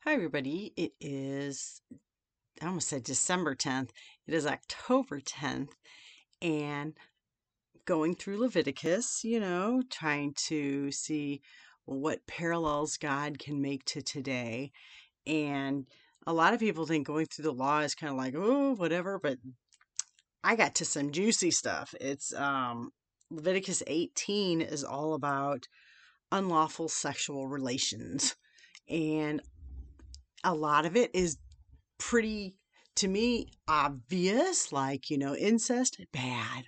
Hi, everybody. It is, I almost said December 10th. It is October 10th. And going through Leviticus, trying to see what parallels God can make to today. And a lot of people think going through the law is kind of like, oh, whatever. But I got to some juicy stuff. It's Leviticus 18 is all about unlawful sexual relations. And a lot of it is pretty, to me, obvious, like, incest, bad,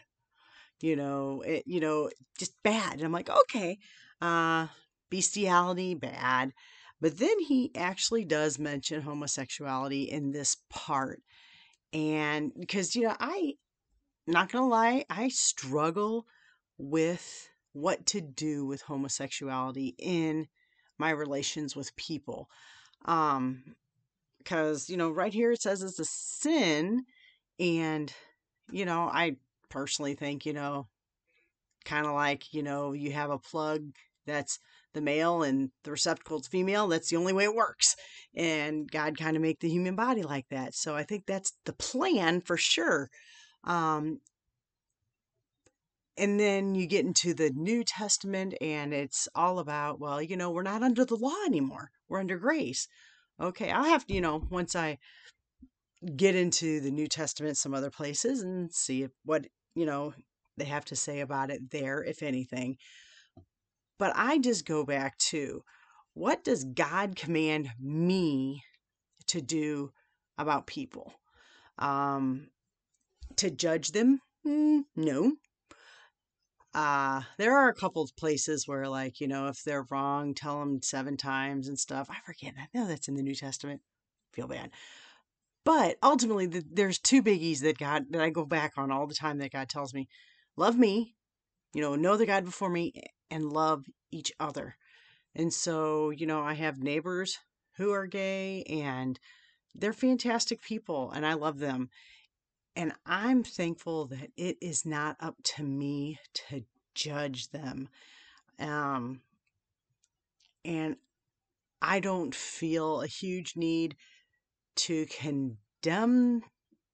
just bad. And I'm like, okay, uh bestiality, bad. But then he actually does mention homosexuality in this part. And because, I, not gonna lie, I struggle with what to do with homosexuality in my relations with people. um because right here it says it's a sin. And I personally think, kind of like, you have a plug that's the male and the receptacle's female. That's the only way it works. And God kind of made the human body like that, so I think that's the plan for sure. um and then you get into the New Testament, and it's all about, well, we're not under the law anymore, we're under grace. Okay, I'll have to, once I get into the New Testament, some other places, and see what, they have to say about it there, if anything. But I just go back to, what does God command me to do about people? Um, to judge them? No. There are a couple of places where, like, if they're wrong, tell them 7 times and stuff. I forget. I know that's in the New Testament. Feel bad. But ultimately, there's two biggies that I go back on all the time, that God tells me: love me, know the God before me, and love each other. And so, I have neighbors who are gay, and they're fantastic people, and I love them. And I'm thankful that it is not up to me to judge them. Um, and I don't feel a huge need to condemn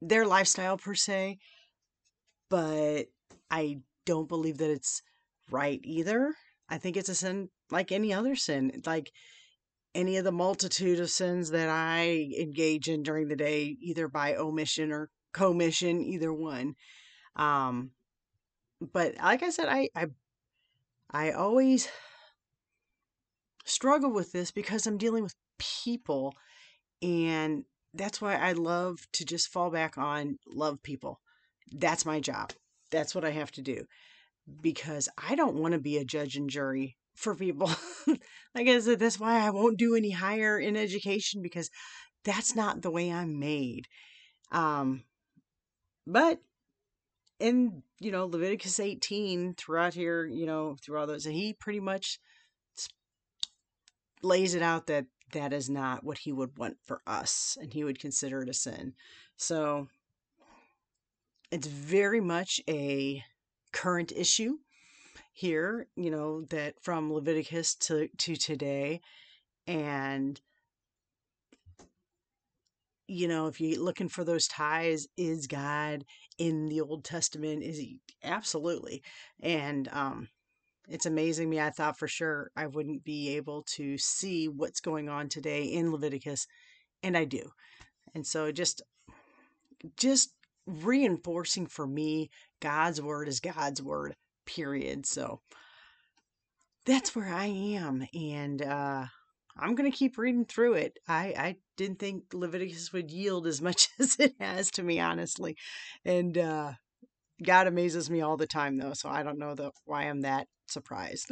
their lifestyle per se, but I don't believe that it's right either. I think it's a sin like any other sin, like any of the multitude of sins that I engage in during the day, either by omission or commission, either one. Um, but like I said, I always struggle with this because I'm dealing with people, and that's why I love to just fall back on love people. That's my job. That's what I have to do, because I don't want to be a judge and jury for people. Like I said, that's why I won't do any higher in education, because that's not the way I'm made. Um, but in, Leviticus 18, throughout here, through all those, he pretty much lays it out that that is not what he would want for us, and he would consider it a sin. So it's very much a current issue here, that from Leviticus to today. And, if you're looking for those ties, is God in the Old Testament? Is he? Absolutely. And it's amazing me. I thought for sure I wouldn't be able to see what's going on today in Leviticus, and I do. And so just reinforcing for me, God's word is God's word, period. So that's where I am. And I'm going to keep reading through it. I didn't think Leviticus would yield as much as it has, to me, honestly. And God amazes me all the time, though. So I don't know why I'm that surprised.